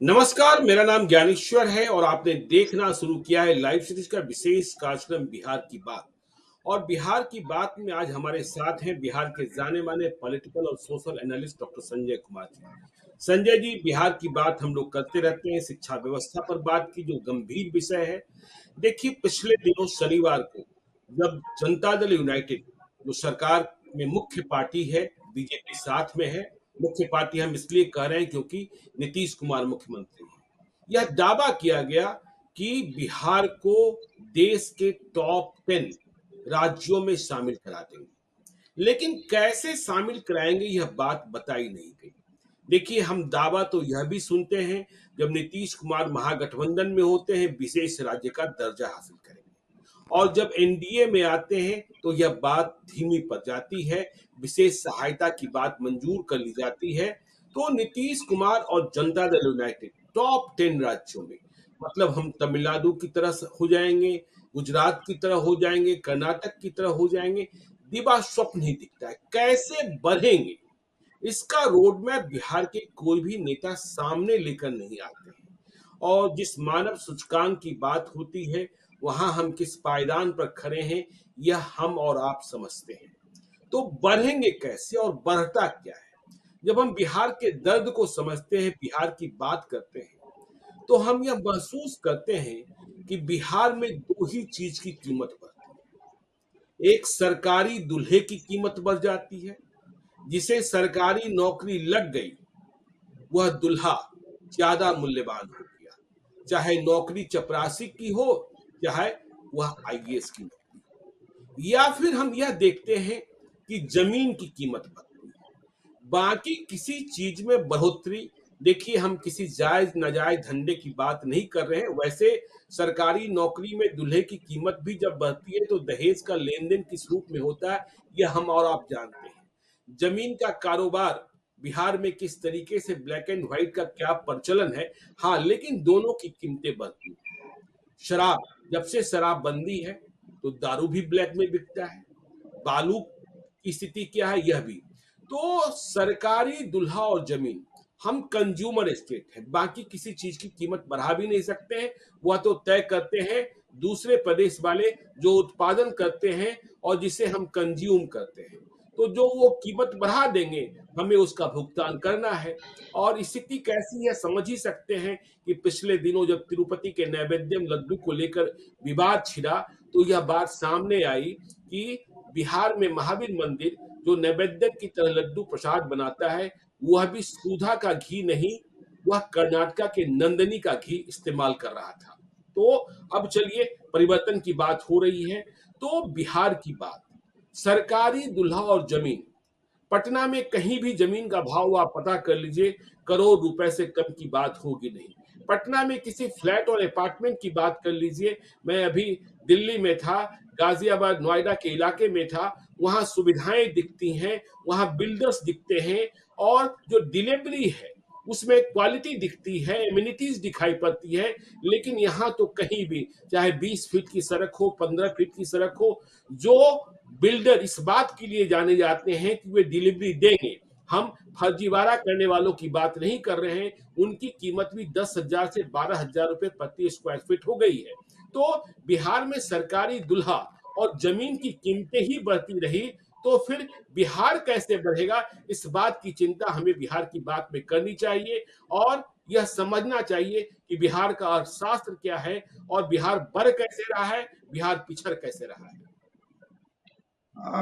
नमस्कार, मेरा नाम ज्ञानेश्वर है और आपने देखना शुरू किया है लाइव सीरीज का विशेष कार्यक्रम बिहार की बात। और बिहार की बात में आज हमारे साथ हैं बिहार के जाने माने पॉलिटिकल और social analyst doctor Sanjay Kumar ji. Sanjay ji, Bihar की बात हम लोग करते रहते हैं, शिक्षा व्यवस्था पर बात की जो गंभीर विषय है। देखिए, पिछले दिनों शनिवार को जब जनता दल यूनाइटेड जो सरकार में मुख्य पार्टी है, बीजेपी साथ में है। मुख्य पार्टी हम इसलिए कह रहे हैं क्योंकि नीतीश कुमार मुख्यमंत्री हैं। यह दावा किया गया कि बिहार को देश के टॉप 10 राज्यों में शामिल करा देंगे, लेकिन कैसे शामिल कराएंगे यह बात बताई नहीं गई। देखिए, हम दावा तो यह भी सुनते हैं, जब नीतीश कुमार महागठबंधन में होते हैं विशेष राज्य का दर्जा हासिल करेंगे, और जब एनडीए में आते हैं तो यह बात धीमी पड़ जाती है, विशेष सहायता की बात मंजूर कर ली जाती है। तो नीतीश कुमार और जनता दल यूनाइटेड टॉप 10 राज्यों में, मतलब हम तमिलनाडु की तरह हो जाएंगे, गुजरात की तरह हो जाएंगे, कर्नाटक की तरह हो जाएंगे। दिवा स्वप्न ही दिखता है, कैसे बढ़ेंगे इसका रोड मैप बिहार के कोई भी नेता सामने लेकर नहीं आते हैं। और जिस मानव सूचकांक की बात होती है, वहां हम किस पायदान पर खड़े हैं यह हम और आप समझते हैं। तो बढ़ेंगे कैसे और बढ़ता क्या है? जब हम बिहार के दर्द को समझते हैं, बिहार की बात करते हैं, तो हम यह महसूस करते हैं कि बिहार में दो ही चीज की कीमत बढ़ती है। एक सरकारी दूल्हे की कीमत बढ़ जाती है, जिसे सरकारी नौकरी लग गई वह दुल्हा ज्यादा मूल्यवान हो गया, चाहे नौकरी चपरासी की हो, चाहे वह आईएएस की नौकरी हो। या फिर हम यह देखते हैं कि जमीन की कीमत बढ़ती है, बाकी किसी चीज में बढ़ोतरी। देखिए, हम किसी जायज नाजायज धंधे की बात नहीं कर रहे हैं। वैसे सरकारी नौकरी में दूल्हे की कीमत भी जब बढ़ती है तो दहेज का लेन देन किस रूप में होता है यह हम और आप जानते हैं। जमीन का कारोबार बिहार में किस तरीके से, ब्लैक एंड व्हाइट का क्या प्रचलन है। हाँ, लेकिन दोनों की कीमतें बढ़ती हैं। शराब, जब से शराबबंदी है तो दारू भी ब्लैक में बिकता है, बालू की स्थिति क्या है यह भी। तो सरकारी दुल्हा और जमीन, हम कंज्यूमर स्टेट है, बाकी किसी चीज की कीमत बढ़ा भी नहीं सकते हैं। वह तो तय करते हैं दूसरे प्रदेश वाले जो उत्पादन करते हैं और जिसे हम कंज्यूम करते हैं। तो जो वो कीमत बढ़ा देंगे, हमें उसका भुगतान करना है। और स्थिति कैसी है समझ ही सकते हैं कि पिछले दिनों जब तिरुपति के नैवेद्यम लड्डू को लेकर विवाद छिड़ा, तो यह बात सामने आई कि बिहार में महावीर मंदिर जो नैवेद्य की तरह लड्डू प्रसाद बनाता है, वह भी सुधा का घी नहीं, वह कर्नाटका के नंदनी का घी इस्तेमाल कर रहा था। तो अब चलिए, परिवर्तन की बात हो रही है तो बिहार की बात, सरकारी दुल्हा और जमीन। पटना में कहीं भी जमीन का भाव आप पता कर लीजिए, करोड़ रुपए से कम की बात होगी नहीं। पटना में किसी फ्लैट और अपार्टमेंट की बात कर लीजिए। मैं अभी दिल्ली में था, गाजियाबाद नोएडा के इलाके में था, वहां सुविधाएं दिखती हैं, वहां बिल्डर्स दिखते हैं, और जो डिलीवरी है उसमें क्वालिटी दिखती है, एमिनिटीज दिखाई पड़ती है। लेकिन यहाँ तो कहीं भी, चाहे 20 फीट की सड़क हो, 15 फीट की सड़क हो, जो बिल्डर इस बात के लिए जाने जाते हैं कि वे डिलीवरी देंगे, हम फर्जीवाड़ा करने वालों की बात नहीं कर रहे हैं, उनकी कीमत भी 10,000 से 12,000 रुपए प्रति स्क्वायर फीट हो गई है। तो बिहार में सरकारी दुल्हा और जमीन की कीमतें ही बढ़ती रही तो फिर बिहार कैसे बढ़ेगा, इस बात की चिंता हमें बिहार की बात में करनी चाहिए। और यह समझना चाहिए कि बिहार का अर्थशास्त्र क्या है और बिहार बढ़ कैसे रहा है, बिहार पिछड़ कैसे रहा है।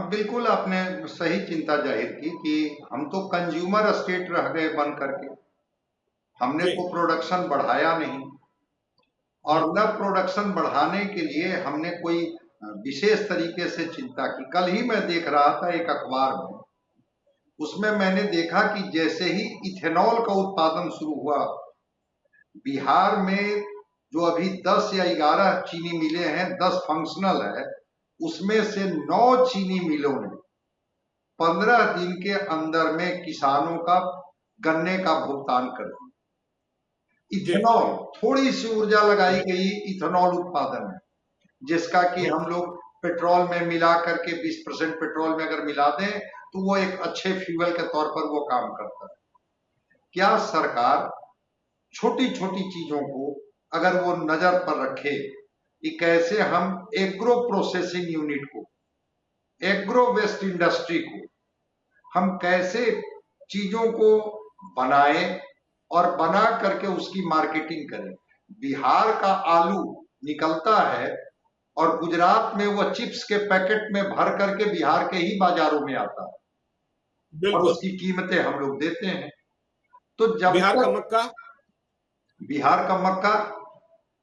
बिल्कुल आपने सही चिंता जाहिर की कि हम तो कंज्यूमर स्टेट रह गए बन करके। हमने जी। तो प्रोडक्शन बढ़ाया नहीं, और हम्म। न प्रोडक्शन बढ़ाने के लिए हमने कोई विशेष तरीके से चिंता की। कल ही मैं देख रहा था एक अखबार में, उसमें मैंने देखा कि जैसे ही इथेनॉल का उत्पादन शुरू हुआ बिहार में, जो अभी 10 या 11 चीनी मिलें हैं, 10 फंक्शनल है, उसमें से 9 चीनी मिलों ने 15 दिन के अंदर में किसानों का गन्ने का भुगतान कर दिया। जी। इथेनॉल, थोड़ी सी ऊर्जा लगाई गई इथेनॉल उत्पादन में, जिसका कि हम्म। हम लोग पेट्रोल में मिला करके 20% पेट्रोल में अगर मिला दें तो वो एक अच्छे फ्यूल के तौर पर वो काम करता है। क्या सरकार छोटी छोटी चीजों को अगर वो नजर पर रखे कि कैसे हम एग्रो प्रोसेसिंग यूनिट को, एग्रो वेस्ट इंडस्ट्री को हम कैसे चीजों को बनाएं और बना करके उसकी मार्केटिंग करें। बिहार का आलू निकलता है और गुजरात में वो चिप्स के पैकेट में भर करके बिहार के ही बाजारों में आता है और बिल्कुल। उसकी कीमतें हम लोग देते हैं। तो जब बिहार का तक मक्का। बिहार का मक्का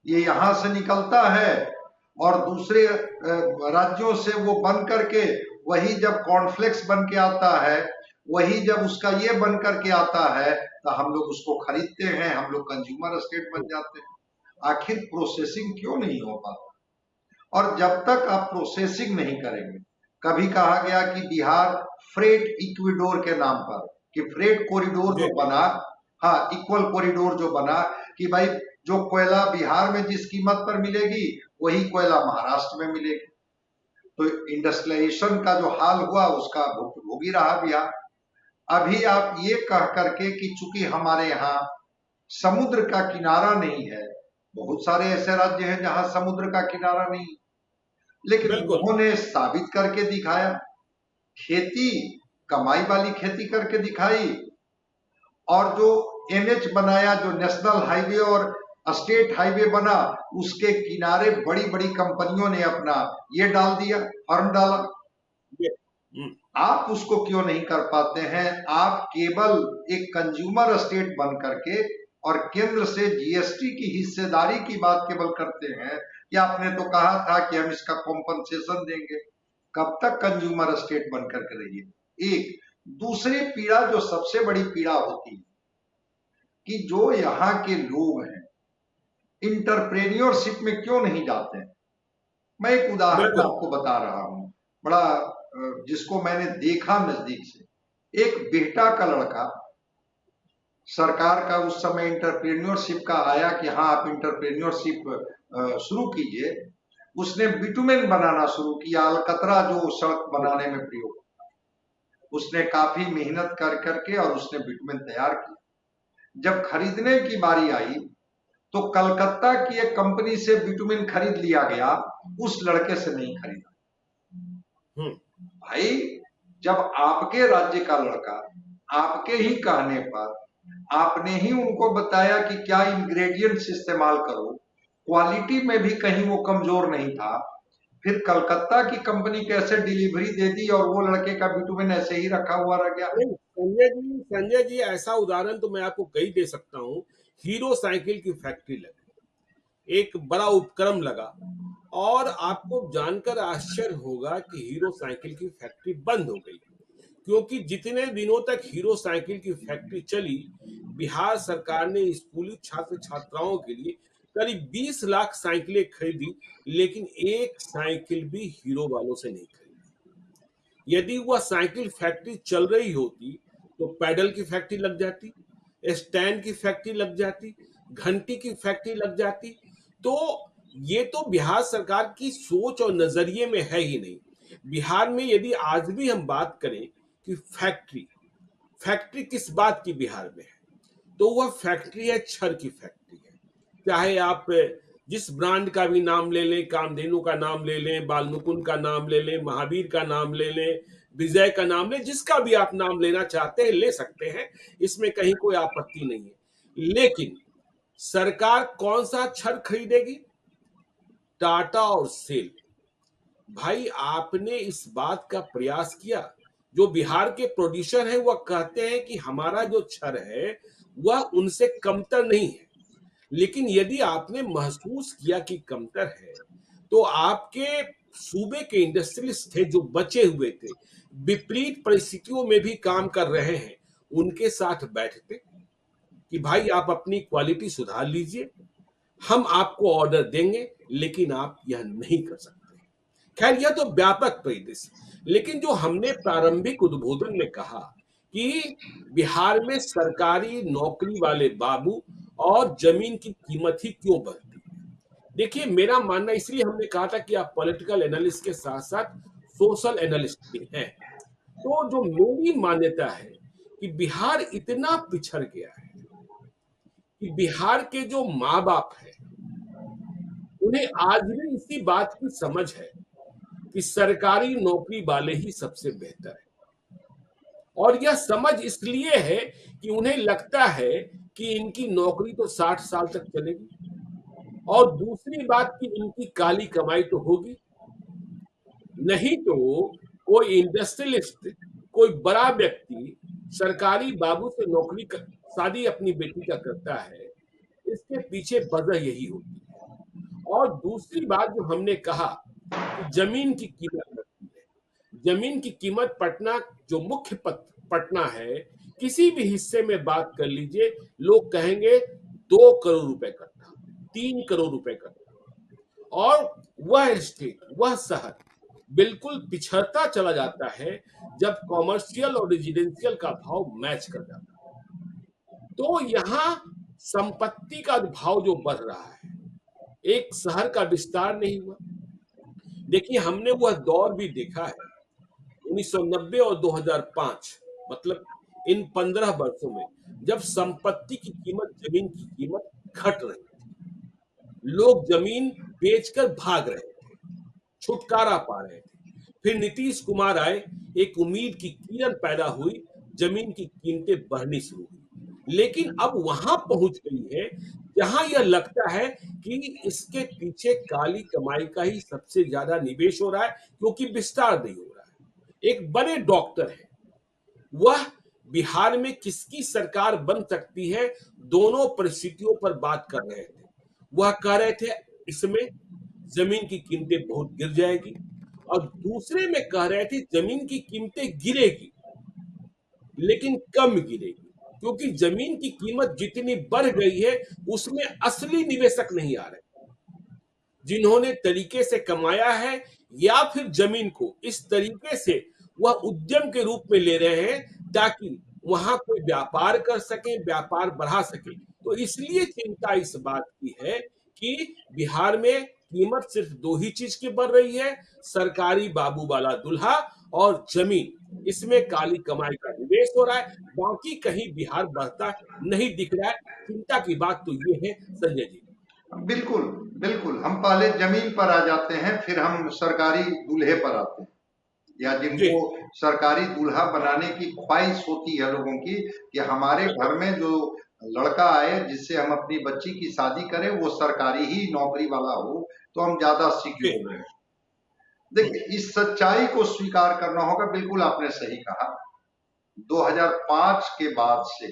ये यहां से निकलता है और दूसरे राज्यों से वो बन करके वही जब कॉर्नफ्लेक्स बन के आता है, वही जब उसका ये बन करके आता है तो हम लोग उसको खरीदते हैं, हम लोग कंज्यूमर स्टेट बन जाते हैं। आखिर प्रोसेसिंग क्यों नहीं हो पाता? और जब तक आप प्रोसेसिंग नहीं करेंगे, कभी कहा गया कि बिहार फ्रेट इक्विडोर के नाम पर, कि फ्रेट कॉरिडोर जो जी। बना, हाँ इक्वल कॉरिडोर जो बना, कि भाई जो कोयला बिहार में जिस कीमत पर मिलेगी वही कोयला महाराष्ट्र में मिलेगी। तो इंडस्ट्रियलाइजेशन का जो हाल हुआ उसका भुगतान रहा बिहार। अभी आप ये कह करके कि चूंकि हमारे यहाँ समुद्र का किनारा नहीं है, बहुत सारे ऐसे राज्य हैं जहां समुद्र का किनारा नहीं, लेकिन बिल्कुल। उन्होंने साबित करके दिखाया, खेती कमाई वाली खेती करके दिखाई। और जो एनएच बनाया, जो नेशनल हाईवे और स्टेट हाईवे बना, उसके किनारे बड़ी बड़ी कंपनियों ने अपना ये डाल दिया, फर्म डाला। जी। हम्म। आप उसको क्यों नहीं कर पाते हैं? आप केवल एक कंज्यूमर स्टेट बन करके और केंद्र से जीएसटी की हिस्सेदारी की बात केवल करते हैं कि आपने तो कहा था कि हम इसका कॉम्पनसेशन देंगे। कब तक कंज्यूमर स्टेट बन करके रहिए? एक दूसरी पीड़ा, जो सबसे बड़ी पीड़ा होती है कि जो यहाँ के लोग हैं इंटरप्रेन्योरशिप में क्यों नहीं जाते हैं। मैं एक उदाहरण बिल्कुल। आपको बता रहा हूं, बड़ा जिसको मैंने देखा नजदीक से। एक बेटा का लड़का, सरकार का उस समय इंटरप्रेन्योरशिप का आया कि हाँ आप इंटरप्रेन्योरशिप शुरू कीजिए। उसने बिटुमेन बनाना शुरू किया, अलकतरा जो सड़क बनाने में प्रयोग, उसने काफी मेहनत कर करके और उसने बिटुमेन तैयार किया। जब खरीदने की बारी आई तो कलकत्ता की एक कंपनी से बिटुमेन खरीद लिया गया, उस लड़के से नहीं खरीदा। हम्म। भाई जब आपके राज्य का लड़का आपके ही कहने पर, आपने ही उनको बताया कि क्या इंग्रेडिएंट्स इस्तेमाल करो, क्वालिटी में भी कहीं वो कमजोर नहीं था, फिर कलकत्ता की कंपनी कैसे डिलीवरी दे दी और वो लड़के का बिटुमेन ऐसे ही रखा हुआ रह गया? नहीं, संजय जी ऐसा उदाहरण तो मैं आपको कई दे सकता हूँ। हीरो साइकिल की फैक्ट्री लगी, एक बड़ा उपक्रम लगा, और आपको जानकर आश्चर्य होगा कि हीरो साइकिल की फैक्ट्री बंद हो गई। क्योंकि जितने दिनों तक हीरो साइकिल की फैक्ट्री चली, बिहार सरकार ने स्कूली छात्र छात्राओं के लिए करीब 20 लाख साइकिलें खरीदी, लेकिन एक साइकिल भी हीरो वालों से नहीं खरीदी। यदि वह साइकिल फैक्ट्री चल रही होती तो पैडल की फैक्ट्री लग जाती, स्टैंड की फैक्ट्री लग जाती, घंटी की फैक्ट्री लग जाती। तो ये तो बिहार सरकार की सोच और नजरिए में है ही नहीं। बिहार में यदि आज भी हम बात करें कि फैक्ट्री, फैक्ट्री किस बात की बिहार में है, तो वह फैक्ट्री है, छर की फैक्ट्री है। चाहे आप जिस ब्रांड का भी नाम ले लें, कामधेनु का नाम ले लें, बालमुकुंद का नाम ले लें, महावीर का नाम ले लें, विजय का नाम लें, जिसका भी आप नाम लेना चाहते हैं ले सकते हैं, इसमें कहीं कोई आपत्ति नहीं है। लेकिन सरकार कौन सा छर खरीदेगी? टाटा और सेल। भाई आपने इस बात का प्रयास किया? जो बिहार के प्रोड्यूसर हैं वह कहते हैं कि हमारा जो छर है वह उनसे कमतर नहीं है। लेकिन यदि आपने महसूस किया कि कमतर है, तो आपके सूबे के इंडस्ट्रियलिस्ट थे जो बचे हुए थे, विपरीत परिस्थितियों में भी काम कर रहे हैं, उनके साथ बैठते कि भाई आप अपनी क्वालिटी सुधार लीजिए, हम आपको ऑर्डर देंगे, लेकिन आप यह नहीं कर सकते। खैर यह तो व्यापक परिदृश्य। लेकिन जो हमने प्रारंभिक उद्बोधन में कहा कि बिहार में सरकारी नौकरी वाले बाबू और जमीन की कीमत ही क्यों बढ़ती है। देखिए मेरा मानना, इसलिए हमने कहा था कि आप पॉलिटिकल एनालिस्ट के साथ साथ सोशल एनालिस्ट भी हैं। तो जो मेरी मान्यता है कि बिहार इतना पिछड़ गया है कि बिहार के जो माँ बाप है उन्हें आज भी इसी बात की समझ है कि सरकारी नौकरी वाले ही सबसे बेहतर है। और यह समझ इसलिए है कि उन्हें लगता है कि इनकी नौकरी तो 60 साल तक चलेगी, और दूसरी बात कि इनकी काली कमाई तो होगी। नहीं तो कोई इंडस्ट्रियलिस्ट, कोई बड़ा व्यक्ति सरकारी बाबू से नौकरी कर, शादी अपनी बेटी का करता है, इसके पीछे वजह यही होती है। और दूसरी बात जो हमने कहा कि जमीन की कीमत लगती है, जमीन की कीमत पटना, जो मुख्य पटना है, किसी भी हिस्से में बात कर लीजिए, लोग कहेंगे 2 करोड़ रुपए कट्ठा, 3 करोड़ रुपए कट्ठा। और वह स्टेट, वह शहर बिल्कुल पिछड़ता चला जाता है जब कॉमर्शियल और रेजिडेंशियल का भाव मैच कर जाता है। तो यहाँ संपत्ति का भाव जो बढ़ रहा है, एक शहर का विस्तार नहीं हुआ। देखिए, हमने वह दौर भी देखा है 1990 और 2005, मतलब इन 15 वर्षों में, जब संपत्ति की कीमत, जमीन की कीमत घट रही थी, लोग जमीन बेचकर भाग रहे थे, छुटकारा पा रहे थे। फिर नीतीश कुमार आए, एक उम्मीद की किरण पैदा हुई, जमीन की कीमतें बढ़नी शुरू हुई। लेकिन अब वहां पहुंच गई है जहां यह लगता है कि इसके पीछे काली कमाई का ही सबसे ज्यादा निवेश हो रहा है, क्योंकि विस्तार नहीं हो रहा है। एक बड़े डॉक्टर है, वह बिहार में किसकी सरकार बन सकती है, दोनों परिस्थितियों पर बात कर रहे थे। वह कह रहे थे इसमें जमीन की कीमतें बहुत गिर जाएगी, और दूसरे में कह रहे थे जमीन की कीमतें गिरेगी लेकिन कम गिरेगी, क्योंकि जमीन की कीमत जितनी बढ़ गई है उसमें असली निवेशक नहीं आ रहे, जिन्होंने तरीके से कमाया है, या फिर जमीन को इस तरीके से वह उद्यम के रूप में ले रहे हैं ताकि वहां कोई व्यापार कर सके, व्यापार बढ़ा सके। तो इसलिए चिंता इस बात की है कि बिहार में कीमत सिर्फ दो ही चीज की बढ़ रही है, सरकारी बाबू वाला दूल्हा और जमीन, इसमें काली कमाई का निवेश हो रहा है, बाकी कहीं बिहार बढ़ता नहीं दिख रहा है। चिंता की बात तो ये है संजय जी। बिल्कुल, बिल्कुल। हम पहले जमीन पर आ जाते हैं, फिर हम सरकारी दूल्हे पर आते हैं, या जी जिनको सरकारी दूल्हा बनाने की ख्वाहिश होती है लोगों की, कि हमारे घर में जो लड़का आए जिससे हम अपनी बच्ची की शादी करें वो सरकारी ही नौकरी वाला हो, तो हम ज्यादा जी। सिक्योर हैं। देखिए, इस सच्चाई को स्वीकार करना होगा। बिल्कुल आपने सही कहा। 2005 के बाद से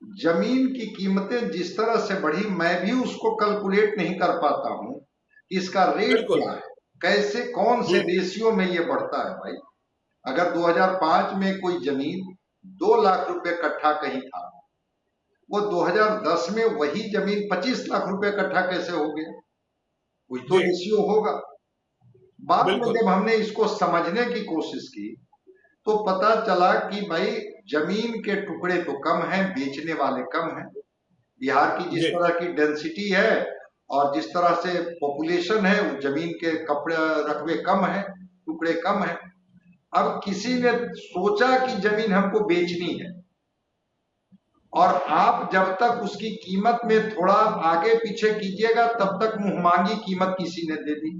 जमीन की कीमतें जिस तरह से बढ़ी, मैं भी उसको कैलकुलेट नहीं कर पाता हूं कि इसका रेट बिल्कुल। क्या है, कैसे, कौन से रेशियो में ये बढ़ता है भाई। अगर 2005 में कोई जमीन 2 लाख रुपए कट्ठा कहीं था, वो 2010 में वही जमीन 25 लाख रुपए कट्ठा कैसे हो गया? कुछ तो जी रेशियो होगा। बाद में बिल्कुल। जब हमने इसको समझने की कोशिश की तो पता चला कि भाई जमीन के टुकड़े तो कम हैं, बेचने वाले कम हैं। बिहार की जिस जी तरह की डेंसिटी है और जिस तरह से पॉपुलेशन है, वो जमीन के कपड़े रकबे कम है, टुकड़े कम है। अब किसी ने सोचा कि जमीन हमको बेचनी है, और आप जब तक उसकी कीमत में थोड़ा आगे पीछे कीजिएगा तब तक मुंहमांगी कीमत किसी ने दे दी।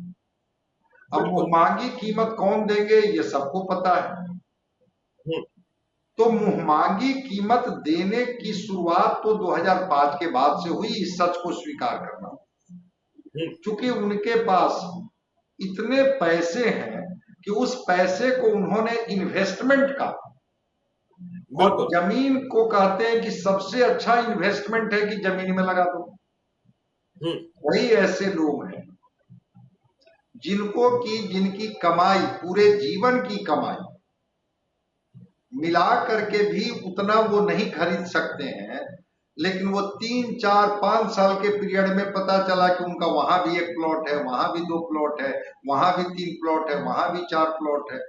अब बिल्कुल। मुंहमांगी कीमत कौन देंगे ये सबको पता है। हम्म। तो मुंहमांगी कीमत देने की शुरुआत तो 2005 के बाद से हुई, इस सच को स्वीकार करना। चूंकि उनके पास इतने पैसे हैं कि उस पैसे को उन्होंने इन्वेस्टमेंट का, और बिल्कुल। जमीन को कहते हैं कि सबसे अच्छा इन्वेस्टमेंट है कि जमीन में लगा दो। वही ऐसे लोग हैं जिनकी कमाई, पूरे जीवन की कमाई मिला करके भी उतना वो नहीं खरीद सकते हैं, लेकिन वो 3, 4, 5 साल के पीरियड में पता चला कि उनका वहां भी 1 प्लॉट है, वहां भी 2 प्लॉट है, वहां भी 3 प्लॉट है, वहां भी 4 प्लॉट है।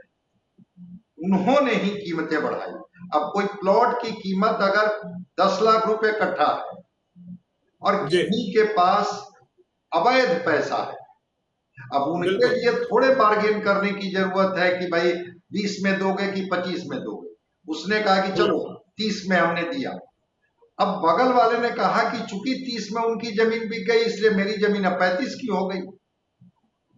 उन्होंने ही कीमतें बढ़ाई। अब कोई प्लॉट की कीमत अगर 10 लाख रुपए कट्ठा है और जी किन्हीं के पास अवैध पैसा है, अब उनके बिल्कुल। लिए थोड़े बार्गेन करने की जरूरत है कि भाई 20 में दोगे कि 25 में दोगे। उसने कहा कि चलो 30 में हमने दिया, अब बगल वाले ने कहा कि चूंकि 30 में उनकी जमीन बिक गई इसलिए मेरी जमीन अब 35 की हो गई।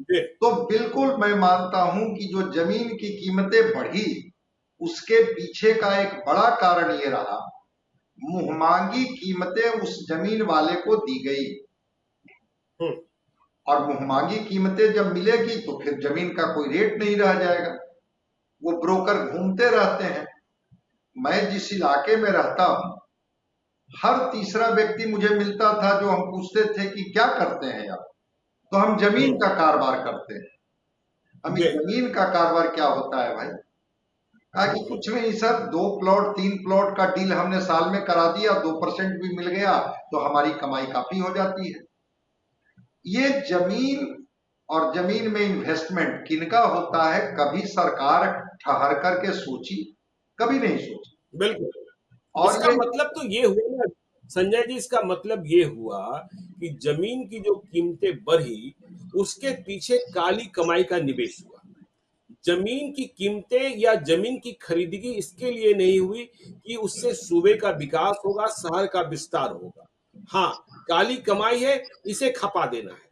जी, तो बिल्कुल मैं मानता हूं कि जो जमीन की कीमतें बढ़ी उसके पीछे का एक बड़ा कारण ये रहा, मुंहमांगी कीमतें उस जमीन वाले को दी गई। हम्म, और मुंहमांगी कीमतें जब मिलेगी तो फिर जमीन का कोई रेट नहीं रह जाएगा, वो ब्रोकर घूमते रहते हैं। मैं जिस इलाके में रहता हूं, हर तीसरा व्यक्ति मुझे मिलता था जो हम पूछते थे कि क्या करते हैं आप, तो हम जमीन हम्म, का कारोबार करते हैं। हम जी, जमीन का कारोबार क्या होता है भाई? कहा कि कुछ नहीं सर, 2 प्लॉट 3 प्लॉट का डील हमने साल में करा दिया, 2% भी मिल गया तो हमारी कमाई काफी हो जाती है। ये जमीन और जमीन में इन्वेस्टमेंट किनका होता है, कभी सरकार ठहर करके सोची? कभी नहीं सोची। बिल्कुल। और इसका ये मतलब तो ये हुआ ना संजय जी, इसका मतलब ये हुआ कि जमीन की जो कीमतें बढ़ी, उसके पीछे काली कमाई का निवेश हुआ। जमीन की कीमतें या जमीन की खरीदगी इसके लिए नहीं हुई कि उससे सूबे का विकास होगा, शहर का विस्तार होगा। हाँ, काली कमाई है, इसे खपा देना है।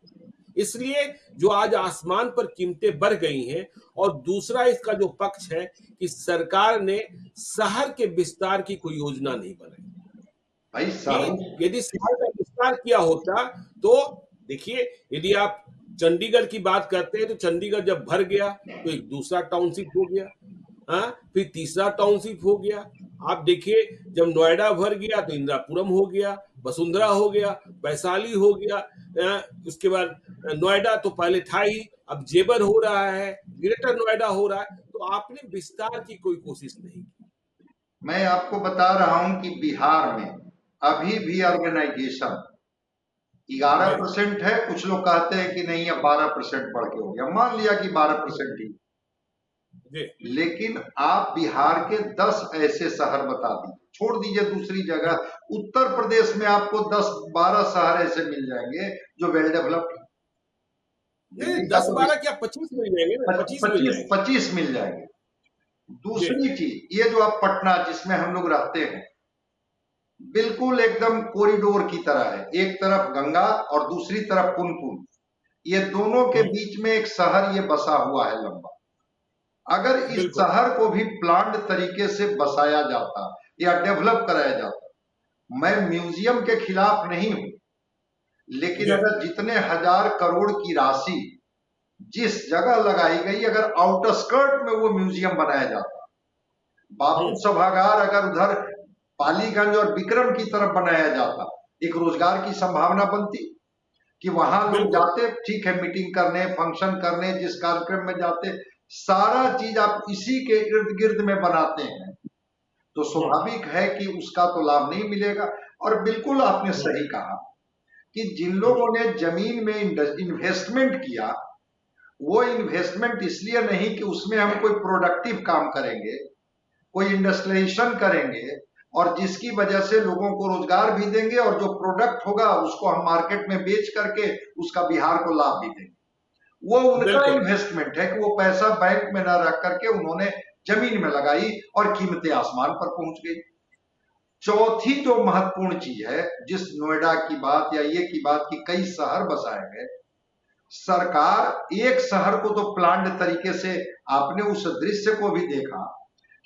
इसलिए जो आज आसमान पर कीमतें बढ़ गई हैं, और दूसरा इसका जो पक्ष है कि सरकार ने शहर के विस्तार की कोई योजना नहीं बनाई। भाई कि शहरों यदि शहर का विस्तार किया होता तो देखिए, यदि आप चंडीगढ़ की बात करते हैं तो चंडीगढ़ जब भर गया तो एक दूसरा टाउनशिप हो गया, हाँ, फिर तीसरा टाउनशिप हो गया। आप देखिए, जब नोएडा भर गया तो इंदिरापुरम हो गया, वसुंधरा हो गया, वैशाली हो गया, उसके बाद नोएडा तो पहले था ही, अब जेबर हो रहा है, ग्रेटर नोएडा हो रहा है। तो आपने विस्तार की कोई कोशिश नहीं की। मैं आपको बता रहा हूं कि बिहार में अभी भी ऑर्गेनाइजेशन ग्यारह जी, परसेंट है। कुछ लोग कहते हैं कि नहीं अब 12% बढ़ के हो गया, मान लिया कि 12% ही, जी, लेकिन आप बिहार के 10 ऐसे शहर बता दीजिए, छोड़ दीजिए दूसरी जगह, उत्तर प्रदेश में आपको 10-12 शहर ऐसे मिल जाएंगे जो वेल डेवलप्ड। नहीं, दिल्ली का दस तो बारह क्या 25 मिल जाएंगे ना, 25 मिल 25 जाएंगे। 25 मिल जाएंगे। जी, दूसरी चीज, ये जो आप पटना जिसमें हम लोग रहते हैं, बिल्कुल एकदम कॉरिडोर की तरह है, एक तरफ गंगा और दूसरी तरफ पुनपुन, ये दोनों के हम्म, बीच में एक शहर ये बसा हुआ है लंबा। अगर इस बिल्कुल। शहर को भी प्लान्ड तरीके से बसाया जाता या डेवलप कराया जाता, मैं म्यूजियम के खिलाफ नहीं हूं, लेकिन जी, अगर जितने हजार करोड़ की राशि जिस जगह लगाई गई, अगर आउटस्कर्ट में वो म्यूजियम बनाया जाता, बापू हम्म, सभागार अगर उधर पालीगंज और विक्रम की तरफ बनाया जाता, एक रोजगार की संभावना बनती कि वहां लोग बिल्कुल। जाते, ठीक है, मीटिंग करने, फंक्शन करने, जिस कार्यक्रम में जाते, सारा चीज आप इसी के इर्द गिर्द में बनाते हैं, तो हम्म, स्वाभाविक है कि उसका तो लाभ नहीं मिलेगा। और बिल्कुल आपने हम्म, सही कहा कि जिन हम्म, लोगों ने जमीन में इन्वेस्टमेंट किया, वो इन्वेस्टमेंट इसलिए नहीं कि उसमें हम कोई प्रोडक्टिव काम करेंगे, कोई इंडस्ट्रियलाइजेशन करेंगे और जिसकी वजह से लोगों को रोजगार भी देंगे और जो प्रोडक्ट होगा उसको हम मार्केट में बेच करके उसका बिहार को लाभ भी देंगे। वो उनका बिल्कुल। इन्वेस्टमेंट है कि वो पैसा बैंक में न रख करके उन्होंने जमीन में लगाई और कीमतें आसमान पर पहुंच गई। चौथी जो महत्वपूर्ण चीज है, जिस नोएडा की बात या ये की बात की कई शहर बसाए गए, सरकार एक शहर को तो प्लान्ड तरीके से, आपने उस दृश्य को भी देखा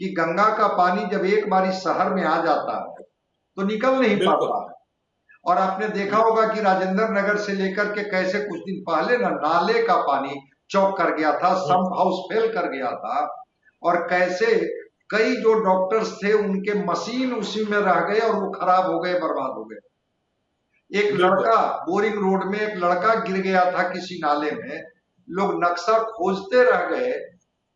कि गंगा का पानी जब एक बार इस शहर में आ जाता है तो निकल नहीं बिल्कुल। पाता है। और आपने देखा हम्म, होगा कि राजेंद्र नगर से लेकर के कैसे कुछ दिन पहले ना नाले का पानी चौक कर गया था, हम्म, सम्प हाउस फेल कर गया था, और कैसे कई जो डॉक्टर्स थे उनके मशीन उसी में रह गए और वो खराब हो गए, बर्बाद हो गए। एक बिल्कुल। लड़का बोरिंग रोड में, एक लड़का गिर गया था किसी नाले में, लोग नक्शा खोजते रह गए,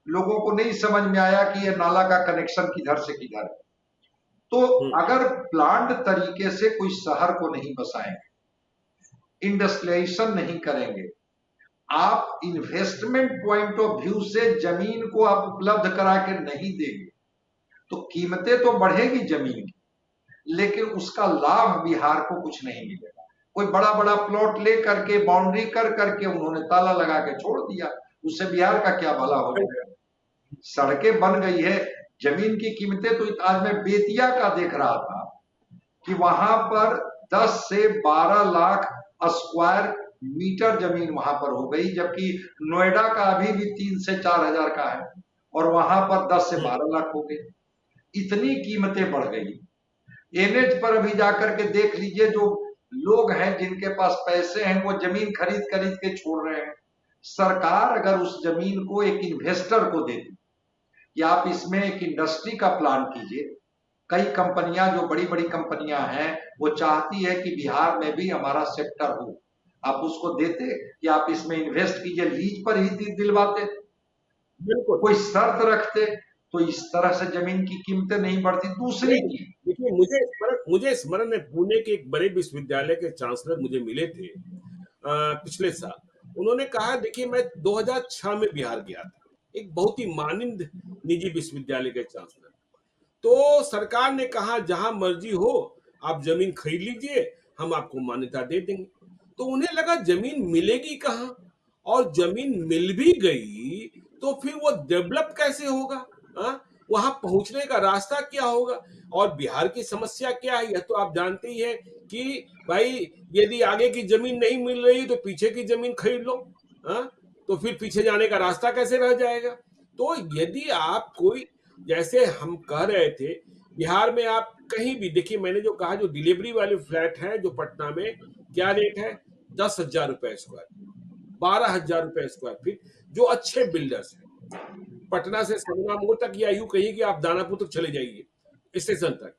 लोगों को नहीं समझ में आया कि ये नाला का कनेक्शन किधर से किधर है। तो हम्म, अगर प्लान्ड तरीके से कोई शहर को नहीं बसाएंगे, इंडस्ट्रियलाइजेशन नहीं करेंगे, आप इन्वेस्टमेंट पॉइंट ऑफ व्यू से जमीन को आप उपलब्ध करा के नहीं देंगे, तो कीमतें तो बढ़ेगी जमीन की, लेकिन उसका लाभ बिहार को कुछ नहीं मिलेगा। कोई बड़ा बड़ा प्लॉट ले करके, बाउंड्री कर करके उन्होंने ताला लगा के छोड़ दिया, उससे बिहार का क्या भला हो जाएगा? सड़कें बन गई है, जमीन की कीमतें तो आज मैं बेतिया का देख रहा था, कि वहां पर 10 से 12 लाख स्क्वायर मीटर जमीन वहां पर हो गई, जबकि नोएडा का अभी भी 3 से 4 हजार का है और वहां पर 10 से 12 लाख हो गए। इतनी कीमतें बढ़ गई। एनएच पर अभी जाकर के देख लीजिए, जो लोग हैं जिनके पास पैसे हैं वो जमीन खरीद खरीद के छोड़ रहे हैं। सरकार अगर उस जमीन को एक इन्वेस्टर को देती कि आप इसमें एक इंडस्ट्री का प्लान कीजिए, कई कंपनियां जो बड़ी बड़ी कंपनियां हैं वो चाहती है कि बिहार में भी हमारा सेक्टर हो, आप उसको देते कि आप इसमें इन्वेस्ट कीजिए, लीज पर ही दिलवाते, बिल्कुल। कोई शर्त रखते, तो इस तरह से जमीन की कीमतें नहीं बढ़ती। दूसरी नहीं, चीज, देखिए मुझे स्मरण है, पुणे के एक बड़े विश्वविद्यालय के चांसलर मुझे मिले थे पिछले साल। उन्होंने कहा, देखिए मैं 2006 में बिहार गया था, एक बहुत ही मानिंद निजी विश्वविद्यालय के चांसलर। तो सरकार ने कहा जहां मर्जी हो आप जमीन खरीद लीजिए, हम आपको मान्यता दे देंगे। तो उन्हें लगा जमीन मिलेगी कहाँ, और जमीन मिल भी गई तो फिर वो डेवलप कैसे होगा, हाँ? वहां पहुंचने का रास्ता क्या होगा। और बिहार की समस्या क्या है, यह तो आप जानते ही है कि भाई यदि आगे की जमीन नहीं मिल रही तो पीछे की जमीन खरीद लो, हाँ? तो फिर पीछे जाने का रास्ता कैसे रह जाएगा। तो यदि आप कोई, जैसे हम कह रहे थे, बिहार में आप कहीं भी देखिए, मैंने जो कहा जो डिलीवरी वाले फ्लैट है जो पटना में, क्या रेट है, 10,000 रुपए स्क्वायर, 12,000 रुपए स्क्वायर फीट, जो अच्छे बिल्डर्स हैं। पटना से सगुना मोड़ तक, या यूं कहिए कि आप दानापुर तक चले जाइए स्टेशन तक,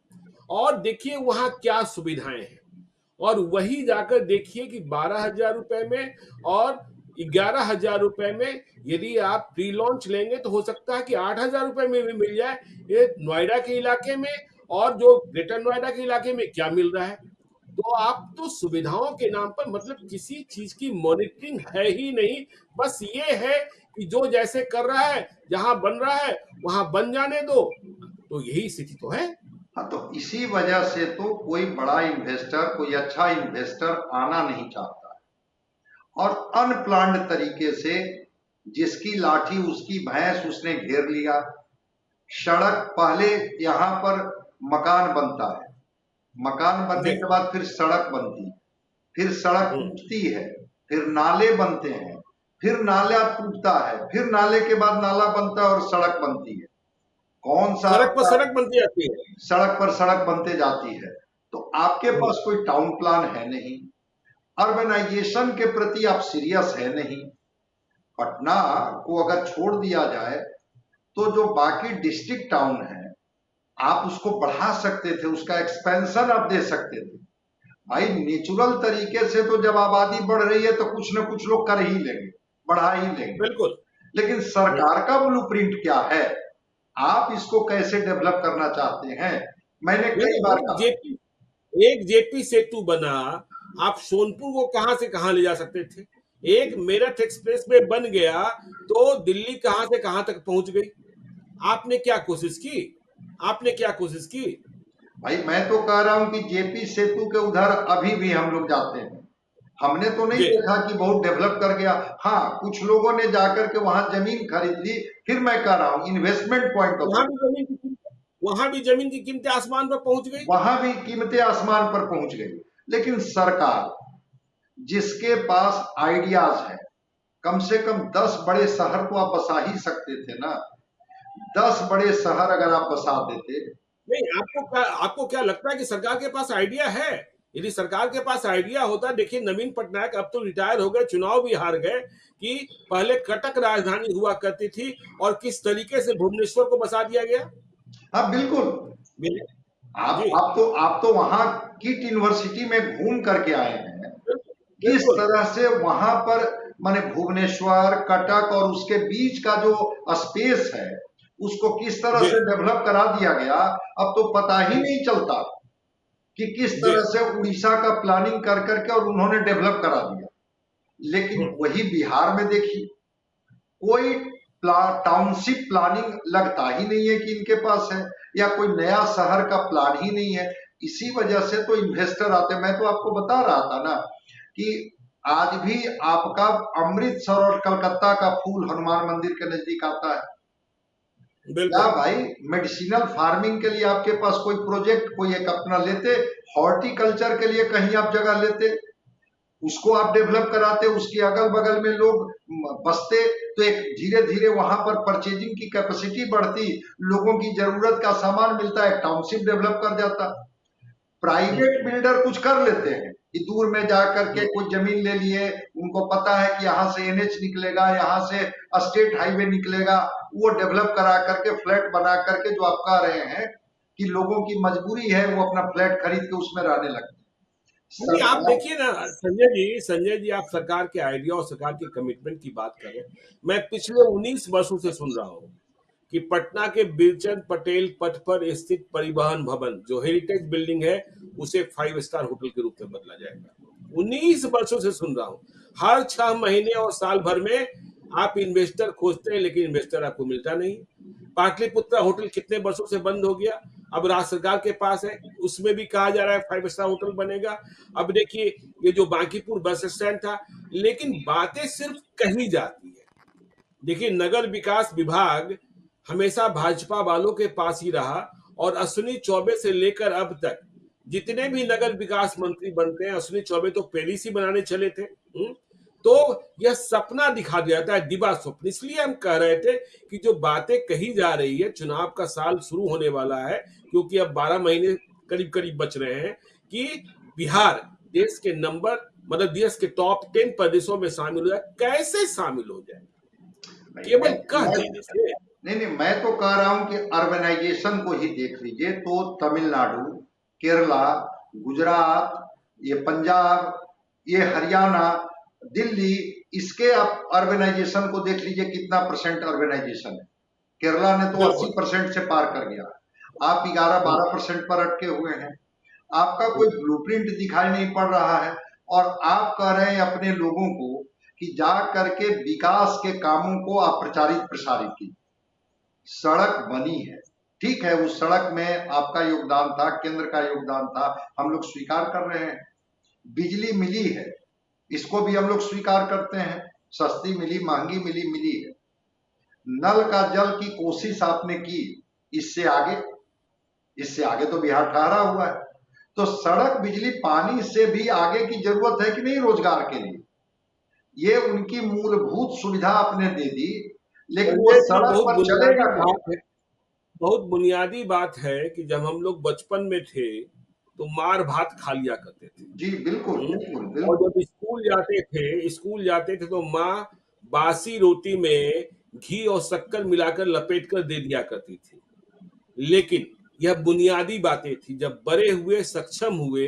और देखिए वहां क्या सुविधाएं हैं। और वही जाकर देखिए कि 12,000 रुपए में और 11,000 रुपए में यदि आप प्री लॉन्च लेंगे तो हो सकता है कि 8,000 रुपए में भी मिल जाए। ये नोएडा के इलाके में, और जो ग्रेटर नोएडा के इलाके में क्या मिल रहा है। तो आप तो सुविधाओं के नाम पर मतलब किसी चीज की मॉनिटरिंग है ही नहीं। बस ये है कि जो जैसे कर रहा है, जहां बन रहा है वहां बन जाने दो। तो यही स्थिति तो है। हाँ, तो इसी वजह से तो कोई बड़ा इन्वेस्टर, कोई अच्छा इन्वेस्टर आना नहीं चाहता है। और अनप्लान्ड तरीके से जिसकी लाठी उसकी भैंस उसने घेर लिया। सड़क पहले यहाँ पर मकान बनता है, मकान बनने जी। के बाद फिर सड़क बनती है, फिर सड़क हम्म। टूटती है, फिर नाले बनते हैं, फिर नाला टूटता है, फिर नाले के बाद नाला बनता है और सड़क बनती है। कौन सा सड़क पर आपका, सड़क बनती जाती है। सड़क पर सड़क बनते जाती है। तो आपके हम्म। पास कोई टाउन प्लान है नहीं, अर्बनाइजेशन के प्रति आप सीरियस है नहीं। पटना को अगर छोड़ दिया जाए तो जो बाकी डिस्ट्रिक्ट टाउन है आप उसको बढ़ा सकते थे, उसका एक्सपेंशन आप दे सकते थे। भाई नेचुरल तरीके से तो जब आबादी बढ़ रही है तो कुछ ना कुछ लोग कर ही लेंगे, बढ़ा ही लेंगे। बिल्कुल। लेकिन सरकार का ब्लूप्रिंट क्या है, आप इसको कैसे डेवलप करना चाहते हैं। मैंने कई नहीं, बार कहा, एक जेपी सेतु बना, आप सोनपुर को कहां से कहां ले जा सकते थे। एक मेरठ एक्सप्रेस वे बन गया तो दिल्ली कहां से कहां तक पहुंच गई। आपने क्या कोशिश की, आपने क्या कोशिश की। भाई मैं तो कह रहा हूं कि जेपी सेतु के उधर अभी भी हम लोग जाते हैं, हमने तो नहीं जी। देखा कि बहुत डेवलप कर गया। हाँ, कुछ लोगों ने जाकर के वहां जमीन खरीद ली। फिर मैं कह रहा हूं इन्वेस्टमेंट पॉइंट ऑफ वहां व्यू, भी जमीन की कीमत वहां भी जमीन की कीमतें आसमान पर पहुंच गई। वहां भी कीमतें आसमान पर पहुंच गई। लेकिन सरकार, जिसके पास आइडियाज है, कम से कम 10 बड़े शहर तो आप बसा ही सकते थे ना। 10 बड़े शहर अगर आप बसा देते। नहीं, आपको क्या लगता है कि सरकार के पास आइडिया है। यदि सरकार के पास आइडिया होता, देखिए नवीन पटनायक अब तो रिटायर हो गए, चुनाव भी हार गए, कि पहले कटक राजधानी हुआ करती थी और किस तरीके से भुवनेश्वर को बसा दिया गया। हाँ बिल्कुल, बिल- आप जी। आप तो वहां किट यूनिवर्सिटी में घूम करके आए हैं। किस बिल्कुल। तरह से वहां पर माने भुवनेश्वर, कटक और उसके बीच का जो स्पेस है उसको किस तरह जी। से डेवलप करा दिया गया। अब तो पता ही नहीं चलता कि किस जी। तरह से उड़ीसा का प्लानिंग कर करके और उन्होंने डेवलप करा दिया। लेकिन हम्म। वही बिहार में देखिए, कोई टाउनशिप प्लानिंग लगता ही नहीं है कि इनके पास है, या कोई नया शहर का प्लान ही नहीं है। इसी वजह से तो इन्वेस्टर आते। मैं तो आपको बता रहा था ना कि आज भी आपका अमृतसर और कलकत्ता का फूल हनुमान मंदिर के नजदीक आता है। क्या बिल्कुल। भाई, मेडिसिनल फार्मिंग के लिए आपके पास कोई प्रोजेक्ट, कोई एक अपना लेते, हॉर्टिकल्चर के लिए कहीं आप जगह लेते, उसको आप डेवलप कराते, उसके अगल बगल में लोग बसते, तो एक धीरे धीरे वहां पर परचेजिंग की कैपेसिटी बढ़ती, लोगों की जरूरत का सामान मिलता है, टाउनशिप डेवलप कर जाता। प्राइवेट बिल्डर कुछ कर लेते हैं कि दूर में जाकर के कोई जमीन ले लिए, उनको पता है कि यहाँ से एनएच निकलेगा, यहाँ से स्टेट हाईवे निकलेगा, वो डेवलप करा करके फ्लैट बना करके, जो आप कह रहे हैं कि लोगों की मजबूरी है, वो अपना फ्लैट खरीद के उसमें रहने लगते हैं। नहीं, आप सरकार देखिए ना संजय जी, आप सरकार के आइडिया और सरकार के कमिटमेंट की बात करें। मैं पिछले 19 वर्षों से सुन रहा हूँ कि पटना के बीरचंद पटेल पथ पर स्थित परिवहन भवन जो हेरिटेज बिल्डिंग है, उसे 5 स्टार होटल के रूप में बदला जाएगा। 19 वर्षों से सुन रहा हूँ। हर 6 महीने और साल भर में आप इन्वेस्टर खोजते हैं, लेकिन इन्वेस्टर आपको मिलता नहीं। पाटलिपुत्रा होटल कितने वर्षों से बंद हो गया, अब राज्य सरकार के पास है, उसमें भी कहा जा रहा है 5 स्टार होटल बनेगा। अब देखिए, ये जो बांकीपुर बस स्टैंड था, लेकिन बातें सिर्फ कही जाती है। देखिए, नगर विकास विभाग हमेशा भाजपा वालों के पास ही रहा, और अश्विनी चौबे से लेकर अब तक जितने भी नगर विकास मंत्री बनते हैं, अश्विनी चौबे तो पॉलिसी बनाने चले थे। तो यह सपना दिखा दिया जाता है, दिवा स्वप्न। इसलिए हम कह रहे थे कि जो बातें कही जा रही है, चुनाव का साल शुरू होने वाला है, क्योंकि अब 12 महीने करीब करीब बच रहे हैं, कि बिहार देश के मतलब देश के टॉप 10 प्रदेशों में शामिल हो जाए। कैसे शामिल हो जाए केवल कह देने से? नहीं, मैं तो कह रहा हूं कि अर्बनाइजेशन को ही देख लीजिए, तो तमिलनाडु, केरला, गुजरात, ये पंजाब, ये हरियाणा, दिल्ली, इसके आप अर्बनाइजेशन को देख लीजिए, कितना परसेंट अर्बनाइजेशन है। केरला ने तो 80% से पार कर गया, आप 11-12% पर अटके हुए हैं। आपका कोई ब्लूप्रिंट दिखाई नहीं पड़ रहा है, और आप कह रहे हैं अपने लोगों को कि जा करके विकास के कामों को आप प्रचारित प्रसारित कीजिए। सड़क बनी है, ठीक है, उस सड़क में आपका योगदान था, केंद्र का योगदान था, हम लोग स्वीकार कर रहे हैं। बिजली मिली है, इसको भी हम लोग स्वीकार करते हैं, सस्ती मिली, महंगी मिली, मिली है। नल का जल की कोशिश आपने की, इससे आगे तो बिहार ठहरा हुआ है। तो सड़क, बिजली, पानी से भी आगे की जरूरत है कि नहीं रोजगार के लिए? ये उनकी मूलभूत सुविधा आपने दे दी, लेकिन वो सड़क पर चलेगा कहाँ? बहुत बुनियादी बात है कि जब हम लोग बचपन में थे तो मार भात खा लिया करते थे। जी बिल्कुल बिल्कुल और बिल्कुल। जब स्कूल जाते थे तो माँ बासी रोटी में घी और शक्कर मिलाकर लपेट कर दे दिया करती थी। लेकिन यह बुनियादी बातें थी। जब बड़े हुए, सक्षम हुए,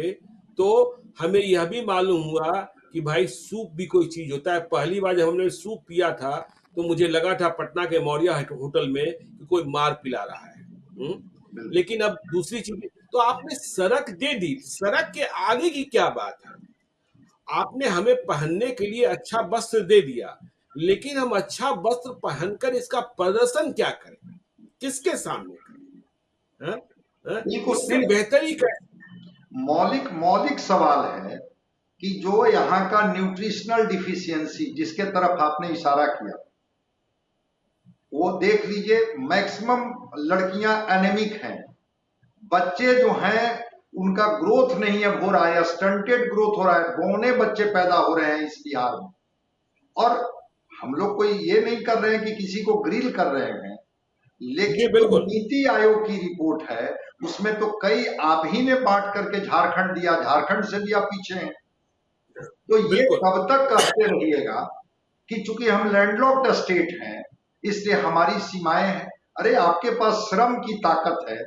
तो हमें यह भी मालूम हुआ कि भाई सूप भी कोई चीज होता है। पहली बार जब हमने सूप पिया था तो मुझे लगा था पटना के मौर्य होटल में कि कोई मार पिला रहा है। लेकिन अब दूसरी चीज, तो आपने सड़क दे दी, सड़क के आगे की क्या बात है? आपने हमें पहनने के लिए अच्छा वस्त्र दे दिया, लेकिन हम अच्छा वस्त्र पहनकर इसका प्रदर्शन क्या करें, किसके सामने करें? हा? हा? इससे बेहतर ही करें। मौलिक सवाल है कि जो यहाँ का न्यूट्रिशनल डिफिशियंसी जिसके तरफ आपने इशारा किया, वो देख लीजिए, मैक्सिमम लड़कियां एनेमिक हैं, बच्चे जो हैं उनका ग्रोथ नहीं अब हो रहा है, स्टंटेड ग्रोथ हो रहा है, बौने बच्चे पैदा हो रहे हैं इस बिहार में। और हम लोग कोई ये नहीं कर रहे हैं कि किसी को ग्रिल कर रहे हैं, लेकिन जो नीति आयोग की रिपोर्ट है उसमें तो कई आप ही ने बांट करके झारखंड दिया, झारखंड से भी आप पीछे हैं। तो ये कब तक कहते रहिएगा कि चूंकि हम लैंडलॉक्ड स्टेट हैं इसलिए हमारी सीमाएं हैं? अरे आपके पास श्रम की ताकत है,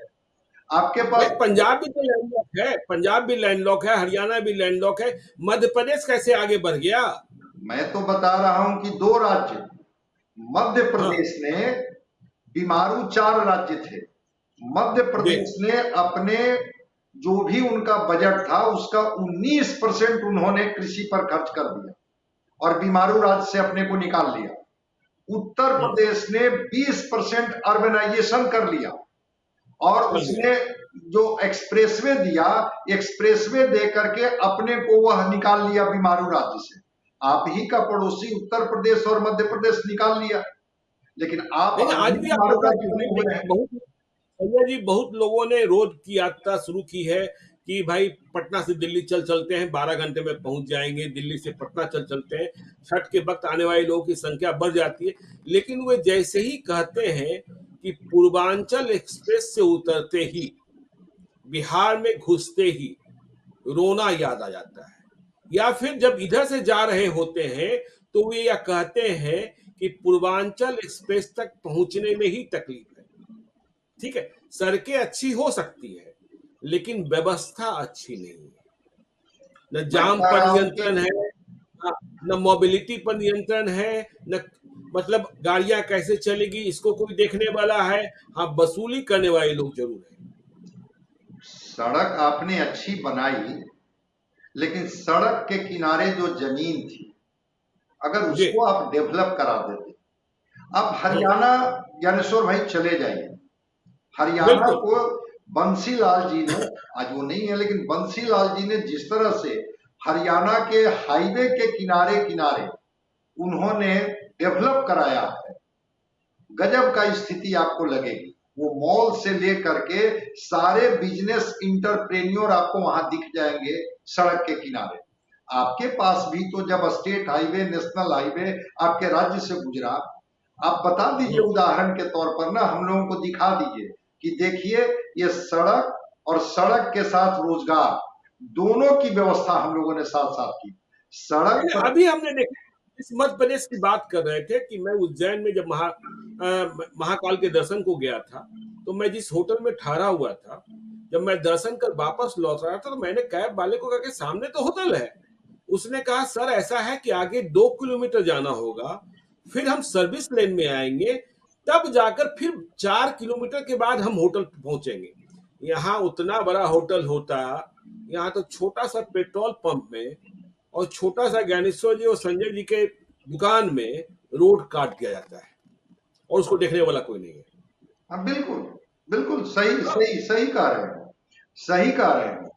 आपके पास। पंजाब भी तो लैंडलॉक है, पंजाब भी लैंडलॉक है, हरियाणा भी लैंडलॉक है, मध्य प्रदेश कैसे आगे बढ़ गया? मैं तो बता रहा हूं कि 2 राज्य, मध्य प्रदेश ने, बीमारू 4 राज्य थे, मध्य प्रदेश ने अपने जो भी उनका बजट था उसका 19% उन्होंने कृषि पर खर्च कर दिया और बीमारू राज्य से अपने को निकाल लिया। उत्तर प्रदेश ने 20% अर्बनाइजेशन कर लिया और उसने जो एक्सप्रेसवे दिया, एक्सप्रेसवे दे करके अपने को वह निकाल लिया बीमारू राज्य से। आप ही का पड़ोसी उत्तर प्रदेश और मध्य प्रदेश निकाल लिया, लेकिन आप आज भी संजय जी बहुत लोगों ने रोड की यात्रा शुरू की है कि भाई पटना से दिल्ली चल चलते हैं, 12 घंटे में पहुंच जाएंगे, दिल्ली से पटना चल चलते हैं। छठ के वक्त आने वाले लोगों की संख्या बढ़ जाती है, लेकिन वे जैसे ही कहते हैं कि पूर्वांचल एक्सप्रेस से उतरते ही, बिहार में घुसते ही रोना याद आ जाता है। या फिर जब इधर से जा रहे होते हैं तो वे यह कहते हैं कि पूर्वांचल एक्सप्रेस तक पहुंचने में ही तकलीफ है। ठीक है, सड़कें अच्छी हो सकती है, लेकिन व्यवस्था अच्छी नहीं है। न मैं जाम कह पर रहा हूँ कि नियंत्रण है, न मोबिलिटी पर नियंत्रण है, न मतलब गाड़ियां कैसे चलेगी इसको कोई देखने वाला है। हाँ, वसूली करने वाले लोग जरूर है। सड़क आपने अच्छी बनाई, लेकिन सड़क के किनारे जो जमीन थी, अगर जी। उसको आप डेवलप करा देते। अब हम्म, हरियाणा, ज्ञानेश्वर भाई चले जाइए, हरियाणा बिल्कुल। को बंसीलाल जी ने, आज वो नहीं है लेकिन बंसीलाल जी ने जिस तरह से हरियाणा के हाईवे के किनारे किनारे उन्होंने डेवलप कराया है, गजब का स्थिति आपको लगेगी। वो मॉल से लेकर के सारे बिजनेस इंटरप्रेन्योर आपको वहां दिख जाएंगे सड़क के किनारे। आपके पास भी तो जब स्टेट हाईवे, नेशनल हाईवे आपके राज्य से गुजरा, आप बता दीजिए हम्म। उदाहरण के तौर पर ना, हम लोगों को दिखा दीजिए कि देखिए ये सड़क और सड़क के साथ रोजगार दोनों की व्यवस्था हम लोगों ने साथ साथ की। सड़क पर अभी हमने देखा, इस मध्य प्रदेश की बात कर रहे थे कि मैं उज्जैन में जब महाकाल के दर्शन को गया था, तो मैं जिस होटल में ठहरा हुआ था, जब मैं दर्शन कर वापस लौट रहा था तो मैंने कैब वाले को कहा कि सामने तो होटल है। उसने कहा सर ऐसा है कि आगे 2 किलोमीटर जाना होगा, फिर हम सर्विस लेन में आएंगे, तब जाकर फिर 4 किलोमीटर के बाद हम होटल पहुंचेंगे। यहाँ उतना बड़ा होटल होता, यहाँ तो छोटा सा पेट्रोल पंप में और छोटा सा ज्ञानेश्वर जी और संजय जी के दुकान में रोड काट दिया जाता है, और उसको देखने वाला कोई नहीं है। हाँ बिल्कुल, बिल्कुल सही हाँ, सही सही कह रहे हैं, सही कह रहे हैं।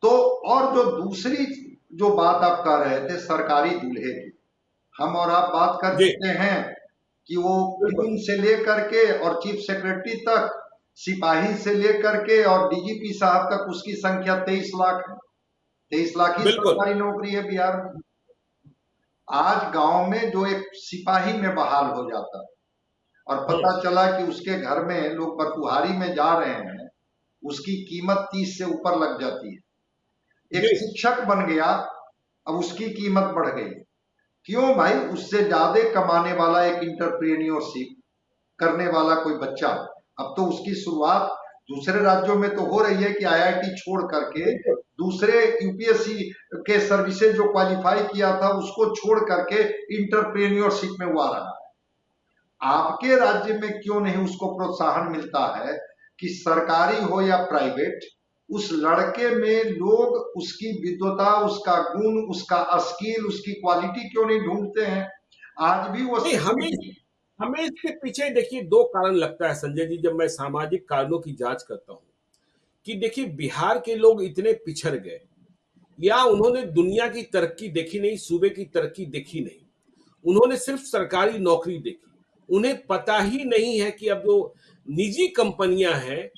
तो और जो दूसरी जो बात आप कह रहे थे सरकारी दूल्हे की, हम और आप बात कर जी, चुके हैं कि वो बिल्कुल। प्यून से लेकर के और चीफ सेक्रेटरी तक, सिपाही से लेकर के और डीजीपी साहब तक उसकी संख्या 23 लाख है। 23 लाख ही बिल्कुल। सरकारी नौकरी है बिहार में। आज गांव में जो एक सिपाही में बहाल हो जाता है और हम्म। पता चला कि उसके घर में लोग बटुहारी में जा रहे हैं, उसकी कीमत 30 से ऊपर लग जाती है। एक जी। शिक्षक बन गया, अब उसकी कीमत बढ़ गई। क्यों भाई? उससे ज्यादा कमाने वाला एक इंटरप्रेन्योरशिप करने वाला कोई बच्चा, अब तो उसकी शुरुआत दूसरे राज्यों में तो हो रही है कि आईआईटी छोड़ करके बिल्कुल। दूसरे यूपीएससी के सर्विसेज जो क्वालिफाई किया था उसको छोड़ करके इंटरप्रेन्योरशिप में वो आ रहा है। आपके राज्य में क्यों नहीं उसको प्रोत्साहन मिलता है कि सरकारी हो या प्राइवेट, उस लड़के में लोग उसकी विद्वता, उसका गुण, उसका स्किल, उसकी क्वालिटी क्यों नहीं ढूंढते हैं? आज भी वो नहीं, हमें हमें इसके पीछे देखिए दो कारण लगता है संजय जी, जब मैं सामाजिक कारणों की जांच करता हूँ, कि देखिए बिहार के लोग इतने पिछड़ गए, या उन्होंने दुनिया की तरक्की देखी नहीं, सूबे की तरक्की देखी नहीं, उन्होंने सिर्फ सरकारी नौकरी देखी। उन्हें पता ही नहीं है कि अब जो निजी कंपनियां हैं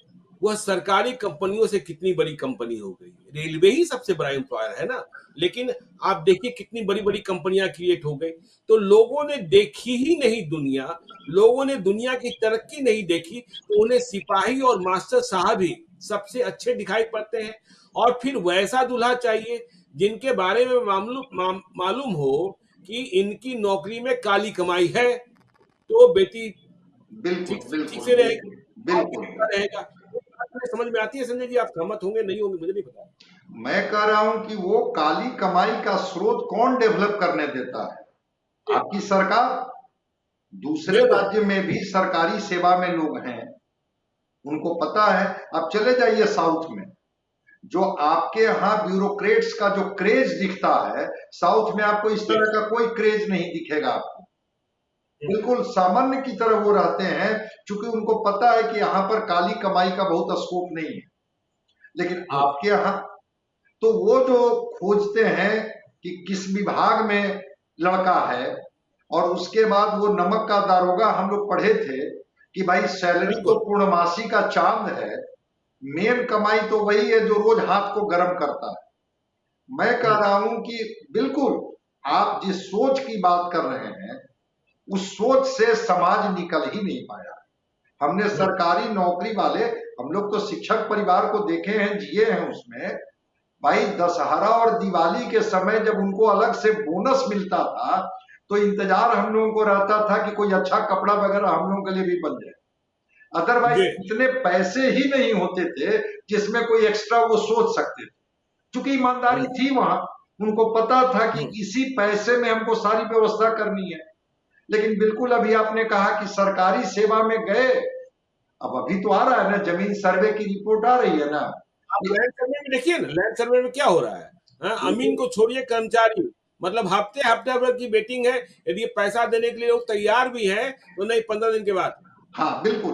वह सरकारी कंपनियों से कितनी बड़ी कंपनी हो गई है। रेलवे ही सबसे बड़ा एम्प्लॉयर है ना, लेकिन आप देखिए कितनी बड़ी बड़ी कंपनियां क्रिएट हो गई। तो लोगों ने देखी ही नहीं दुनिया, लोगों ने दुनिया की तरक्की नहीं देखी, तो उन्हें सिपाही और मास्टर साहब ही सबसे अच्छे दिखाई पड़ते हैं। और फिर वैसा दूल्हा चाहिए जिनके बारे में मालूम हो कि इनकी नौकरी में काली कमाई है, तो बेटी बिल्कुल ठीक बिल्कुल से रहेगी, बिल्कुल गाँव बिल्कुल भी अच्छा रहेगा। तो बात मुझे समझ में आती है संजय जी, आप सहमत होंगे नहीं होंगे मुझे नहीं पता। मैं कह रहा हूं कि वो काली कमाई का स्रोत कौन डेवलप करने देता है? जी, आपकी सरकार। दूसरे बिल्कुल। राज्य में भी सरकारी सेवा में लोग हैं, उनको पता है। आप चले जाइए साउथ में, जो आपके यहाँ ब्यूरोक्रेट्स का जो क्रेज दिखता है, साउथ में आपको इस जी, तरह का कोई क्रेज नहीं दिखेगा आपको। हुँ, बिल्कुल सामान्य की तरह वो रहते हैं, क्योंकि उनको पता है कि यहाँ पर काली कमाई का बहुत स्कोप नहीं है। लेकिन हुँ, आपके यहाँ तो वो जो खोजते हैं कि किस विभाग में लड़का है, और उसके बाद वो नमक का दारोगा, हम लोग पढ़े थे कि भाई सैलरी तो बिल्कुल। पूर्णमासी का चांद है, मेन कमाई तो वही है जो रोज हाथ को गर्म करता है। मैं कह रहा हूं कि बिल्कुल आप जिस सोच की बात कर रहे हैं उस सोच से समाज निकल ही नहीं पाया। हमने सरकारी नौकरी वाले, हम लोग तो शिक्षक परिवार को देखे हैं, जिए हैं उसमें। भाई दशहरा और दिवाली के समय जब उनको अलग से बोनस मिलता था तो इंतजार हम लोगों को रहता था कि कोई अच्छा कपड़ा वगैरह हम लोगों के लिए भी बन जाए। अदरवाइज जी इतने पैसे ही नहीं होते थे जिसमें कोई एक्स्ट्रा वो सोच सकते थे, क्योंकि ईमानदारी थी वहां। उनको पता था कि इसी पैसे में हमको सारी व्यवस्था करनी है। लेकिन बिल्कुल अभी आपने कहा कि सरकारी सेवा में गए, अब अभी तो आ रहा है ना, जमीन सर्वे की रिपोर्ट आ रही है ना। आप लैंड सर्वे में देखिए ना, लैंड सर्वे में क्या हो रहा है। हाँ, अमीन को छोड़िए, कर्मचारी मतलब हफ्ते हफ्ते भर की वेटिंग है। यदि ये पैसा देने के लिए लोग तैयार भी है तो नहीं, 15 दिन के बाद। हाँ बिल्कुल।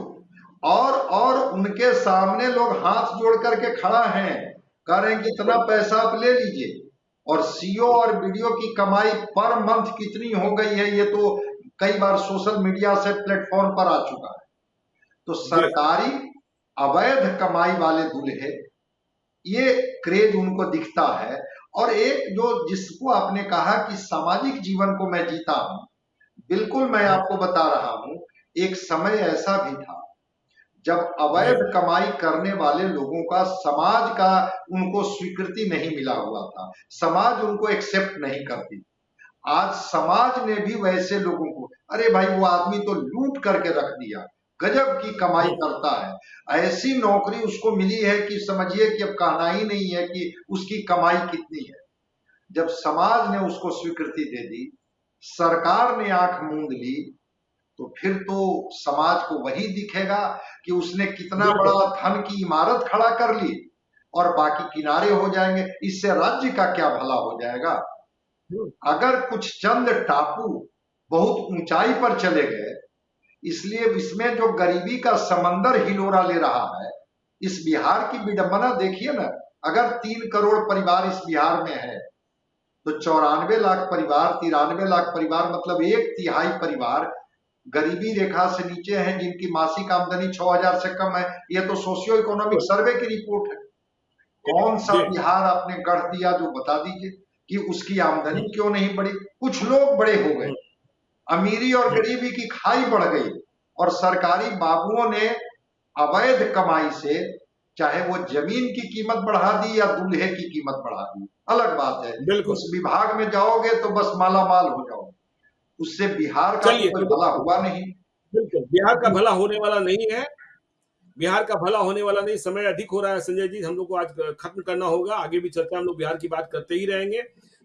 और उनके सामने लोग हाथ जोड़ करके खड़ा हैं, कह रहे हैं कि इतना पैसा आप ले लीजिए। और सीओ और बीडीओ की कमाई पर मंथ कितनी हो गई है ये तो कई बार सोशल मीडिया से प्लेटफॉर्म पर आ चुका है। तो जी सरकारी अवैध कमाई वाले दूल्हे, ये क्रेज उनको दिखता है। और एक जो जिसको आपने कहा कि सामाजिक जीवन को मैं जीता हूं, बिल्कुल मैं आपको बता रहा हूं, एक समय ऐसा भी था जब जी अवैध कमाई करने वाले लोगों का समाज का उनको स्वीकृति नहीं मिला हुआ था, समाज उनको एक्सेप्ट नहीं करती। आज समाज ने भी वैसे लोगों को, अरे भाई वो आदमी तो लूट करके रख दिया, गजब की कमाई करता है, ऐसी नौकरी उसको मिली है कि समझिए कि अब कहना ही नहीं है कि उसकी कमाई कितनी है। जब समाज ने उसको स्वीकृति दे दी, सरकार ने आंख मूंद ली, तो फिर तो समाज को वही दिखेगा कि उसने कितना बिल्कुल। बड़ा धन की इमारत खड़ा कर ली, और बाकी किनारे हो जाएंगे। इससे राज्य का क्या भला हो जाएगा। अगर कुछ चंद टापू बहुत ऊंचाई पर चले गए, इसलिए इसमें जो गरीबी का समंदर हिलोरा ले रहा है, इस बिहार की विडंबना देखिए ना। अगर 3 करोड़ परिवार इस बिहार में है तो 94 लाख परिवार, 93 लाख परिवार, मतलब 1/3 परिवार गरीबी रेखा से नीचे हैं, जिनकी मासिक आमदनी 6,000 से कम है। ये तो सोशियो इकोनॉमिक सर्वे की रिपोर्ट है। कौन सा जी बिहार आपने गढ़ दिया जो बता दीजिए कि उसकी आमदनी क्यों नहीं बढ़ी। कुछ लोग बड़े हो गए, अमीरी और गरीबी की खाई बढ़ गई, और सरकारी बाबुओं ने अवैध कमाई से चाहे वो जमीन की कीमत बढ़ा दी या दूल्हे की कीमत बढ़ा दी, अलग बात है। बिल्कुल। उस विभाग में जाओगे तो बस माला माल हो जाओगे, उससे बिहार का तो चलिए कोई तो भला हुआ नहीं। बिल्कुल बिहार का भला होने वाला नहीं है। बिहार का भला होने वाला नहीं। समय अधिक हो रहा है संजय जी, हम लोग को आज खत्म करना होगा। आगे भी चर्चा हम लोग बिहार की बात करते ही रहेंगे।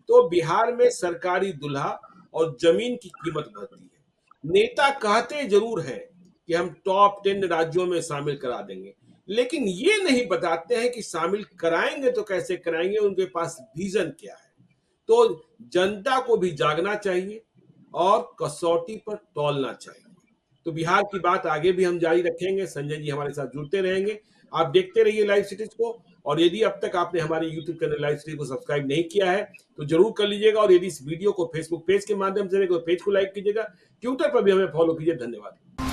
तो बिहार में सरकारी दुल्हा और जमीन की कीमत बढ़ती है। नेता कहते जरूर है कि हम टॉप 10 राज्यों में शामिल करा देंगे, लेकिन ये नहीं बताते हैं कि शामिल कराएंगे तो कैसे कराएंगे, उनके पास विजन क्या है। तो जनता को भी जागना चाहिए और कसौटी पर तौलना चाहिए। तो बिहार की बात आगे भी हम जारी रखेंगे। संजय जी हमारे साथ जुड़ते रहेंगे। आप देखते रहिए लाइव सिटीज को। और यदि अब तक आपने हमारे यूट्यूब चैनल लाइव सिटीज को सब्सक्राइब नहीं किया है तो जरूर कर लीजिएगा। और यदि इस वीडियो को फेसबुक पेज के माध्यम से देखो तो पेज को लाइक कीजिएगा। ट्विटर पर भी हमें फॉलो कीजिए। धन्यवाद।